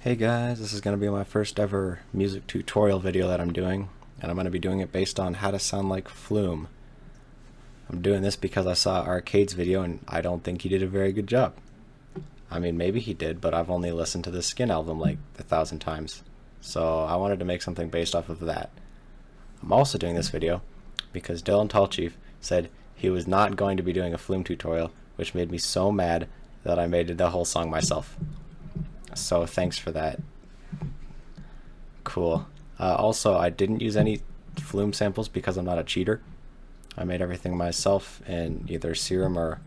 Hey guys, this is going to be my first ever music tutorial video that I'm doing, and I'm going to be doing it based on how to sound like Flume. I'm doing this because I saw Arcade's video and I don't think he did a very good job. I mean, maybe he did, but I've only listened to the Skin album like 1,000 times. So I wanted to make something based off of that. I'm also doing this video because Dylan Tallchief said he was not going to be doing a Flume tutorial, which made me so mad that I made the whole song myself. So thanks for that. Cool. Also, I didn't use any Flume samples because I'm not a cheater. I made everything myself in either Serum or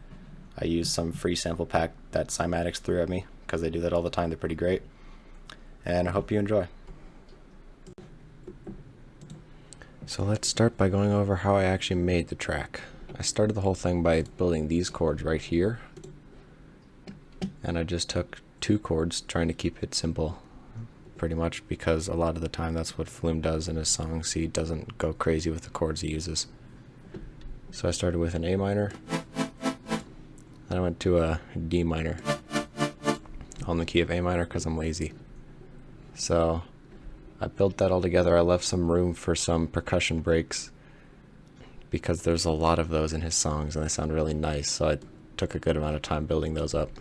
I used some free sample pack that Cymatics threw at me because they do that all the time. They're pretty great. And I hope you enjoy. So let's start by going over how I actually made the track. I started the whole thing by building these chords right here. And I just took 2 chords, trying to keep it simple, pretty much, because a lot of the time that's what Flume does in his songs. He doesn't go crazy with the chords he uses. So I started with an A minor, then I went to a D minor, on the key of A minor because I'm lazy. So I built that all together. I left some room for some percussion breaks because there's a lot of those in his songs and they sound really nice, so I took a good amount of time building those up.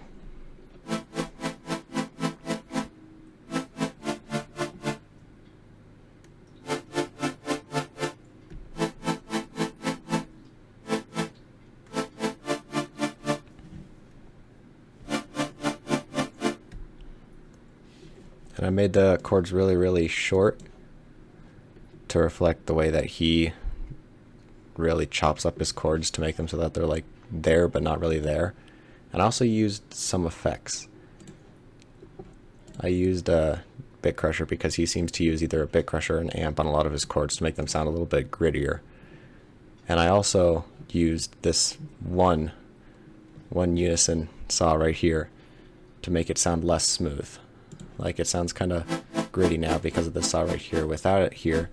And I made the chords really, really short to reflect the way that he really chops up his chords to make them so that they're like there but not really there. And I also used some effects. I used a bit crusher because he seems to use either a bit crusher or an amp on a lot of his chords to make them sound a little bit grittier. And I also used this one unison saw right here to make it sound less smooth. Like, it sounds kind of gritty now because of the saw right here. Without it here,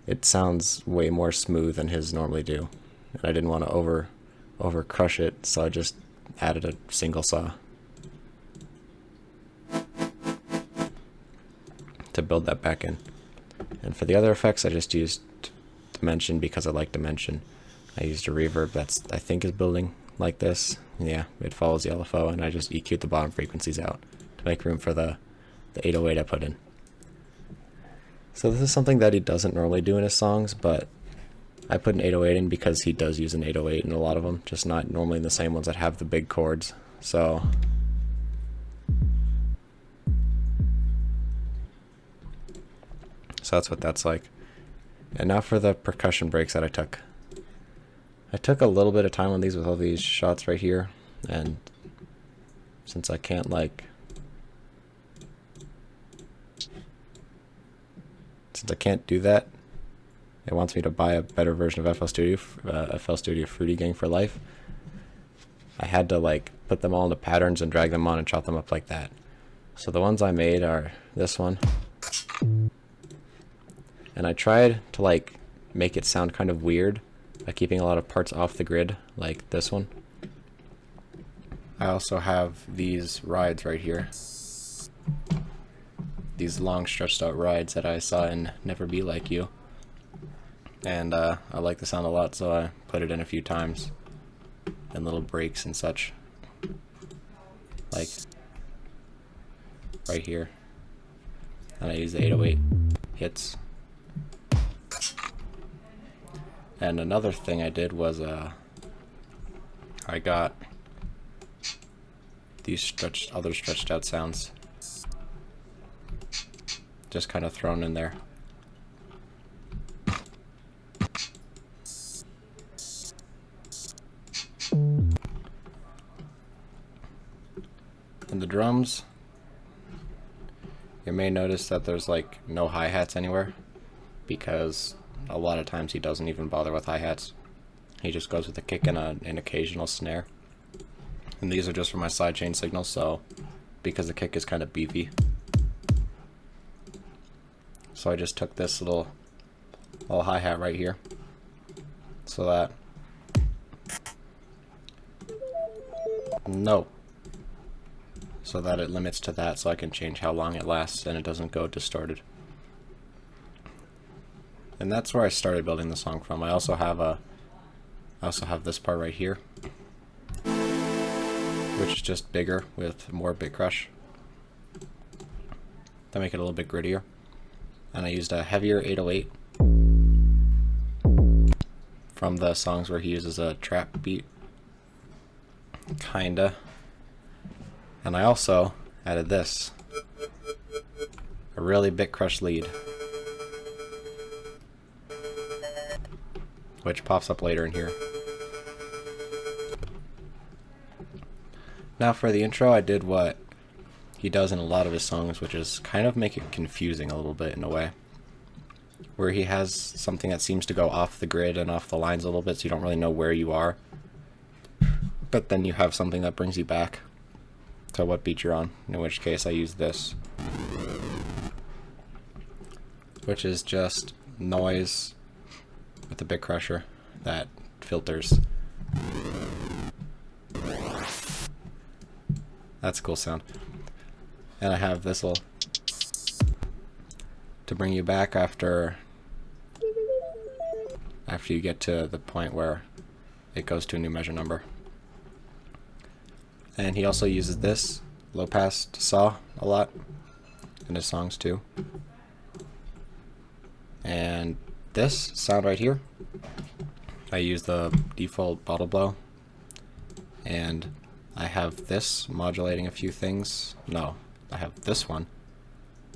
it sounds way more smooth than his normally do. And I didn't want to over crush it, so I just added a single saw to build that back in. And for the other effects, I just used Dimension because I like Dimension. I used a reverb that's, I think, is building like this. Yeah, it follows the LFO, and I just EQ'd the bottom frequencies out to make room for the 808 I put in. So this is something that he doesn't normally do in his songs, but I put an 808 in because he does use an 808 in a lot of them, just not normally in the same ones that have the big chords. So that's what that's like. And now for the percussion breaks that I took. I took a little bit of time on these with all these shots right here, and since I can't do that, it wants me to buy a better version of FL Studio Fruity Gang for life. I had to put them all into patterns and drag them on and chop them up like that. So the ones I made are this one, and I tried to make it sound kind of weird by keeping a lot of parts off the grid, like this one. I also have these rides right here. These long stretched out rides that I saw in Never Be Like You. And I like the sound a lot, so I put it in a few times. And little breaks and such. Like right here. And I use the 808 hits. And another thing I did was I got these other stretched out sounds just kind of thrown in there. In the drums, you may notice that there's no hi-hats anywhere, because a lot of times he doesn't even bother with hi-hats. He just goes with a kick and an occasional snare. And these are just for my sidechain signals, so because the kick is kind of beefy. So I just took this little hi-hat right here, so that so that it limits to that, so I can change how long it lasts and it doesn't go distorted. And that's where I started building the song from. I also have this part right here, which is just bigger with more bit crush to make it a little bit grittier. And I used a heavier 808 from the songs where he uses a trap beat, kinda. And I also added this, a really bit crush lead, which pops up later in here. Now for the intro, I did what he does in a lot of his songs, which is kind of make it confusing a little bit in a way, where he has something that seems to go off the grid and off the lines a little bit, so you don't really know where you are, but then you have something that brings you back to what beat you're on, in which case I use this, which is just noise with a bit crusher that filters. That's a cool sound. And I have this little to bring you back after you get to the point where it goes to a new measure number. And he also uses this low pass saw a lot in his songs too. And this sound right here, I use the default bottle blow, and I have this modulating a few things. No, I have this one,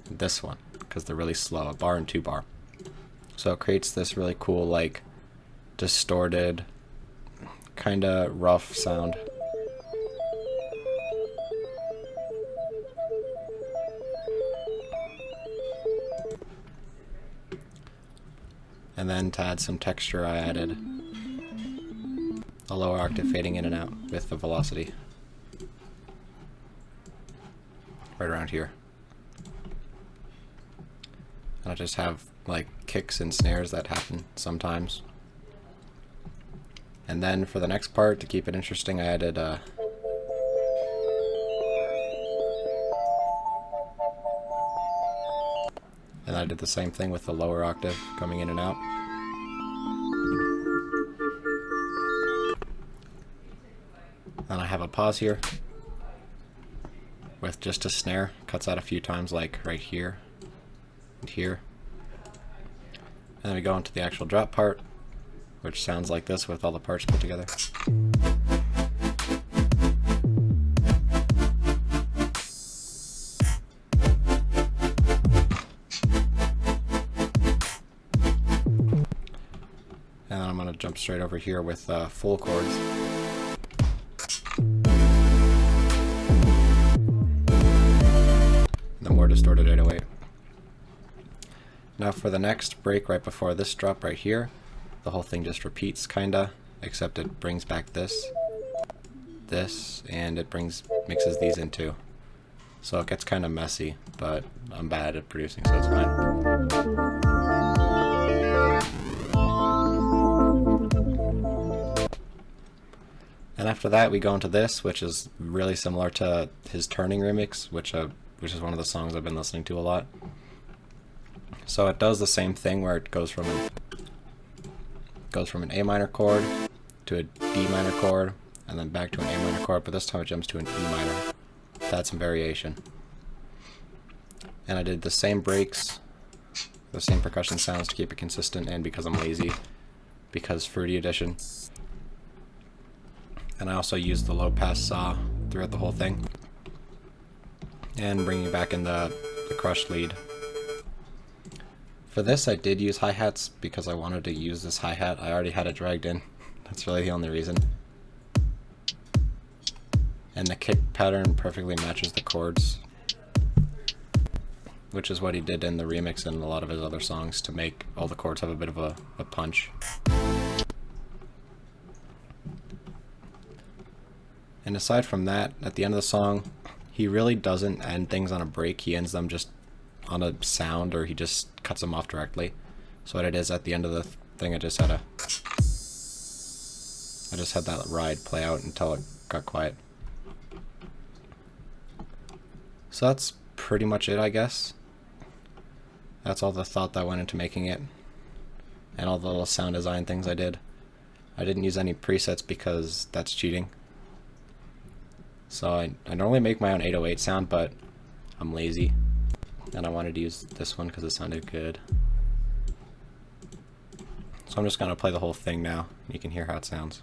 and this one, because they're really slow, a bar and 2 bar. So it creates this really cool, like, distorted, kinda rough sound. And then to add some texture, I added a lower octave fading in and out with the velocity. Right around here. And I just have like kicks and snares that happen sometimes. And then for the next part, to keep it interesting, I added and I did the same thing with the lower octave coming in and out. And I have a pause here with just a snare, cuts out a few times, like right here and here. And then we go into the actual drop part, which sounds like this with all the parts put together. And then I'm going to jump straight over here with full chords. The more distorted 808. Now for the next break right before this drop right here, the whole thing just repeats kinda, except it brings back this, and it mixes these in too. So it gets kind of messy, but I'm bad at producing, so it's fine. And after that we go into this, which is really similar to his Turning remix, which is one of the songs I've been listening to a lot. So it does the same thing where it goes from an A minor chord to a D minor chord, and then back to an A minor chord, but this time it jumps to an E minor. That's some variation. And I did the same breaks, the same percussion sounds to keep it consistent, and because I'm lazy, because Fruity Edition. And I also used the low pass saw throughout the whole thing, and bringing back in the crushed lead. For this I did use hi-hats because I wanted to use this hi-hat. I already had it dragged in. That's really the only reason. And the kick pattern perfectly matches the chords, which is what he did in the remix and a lot of his other songs to make all the chords have a bit of a punch. And aside from that, at the end of the song, he really doesn't end things on a break. He ends them just on a sound, or he just cuts them off directly. So what it is, at the end of the thing, I just had that ride play out until it got quiet. So that's pretty much it, I guess. That's all the thought that went into making it, and all the little sound design things I did. I didn't use any presets because that's cheating. So I normally make my own 808 sound, but I'm lazy, and I wanted to use this one because it sounded good. So I'm just going to play the whole thing now. You can hear how it sounds.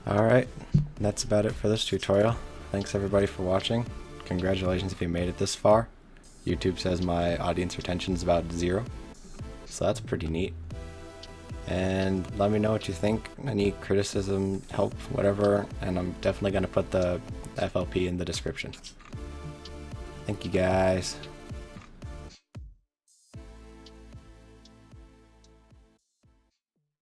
Alright, that's about it for this tutorial. Thanks everybody for watching. Congratulations if you made it this far. YouTube says my audience retention is about 0, so that's pretty neat. And let me know what you think, any criticism, help, whatever, and I'm definitely going to put the FLP in the description. Thank you guys.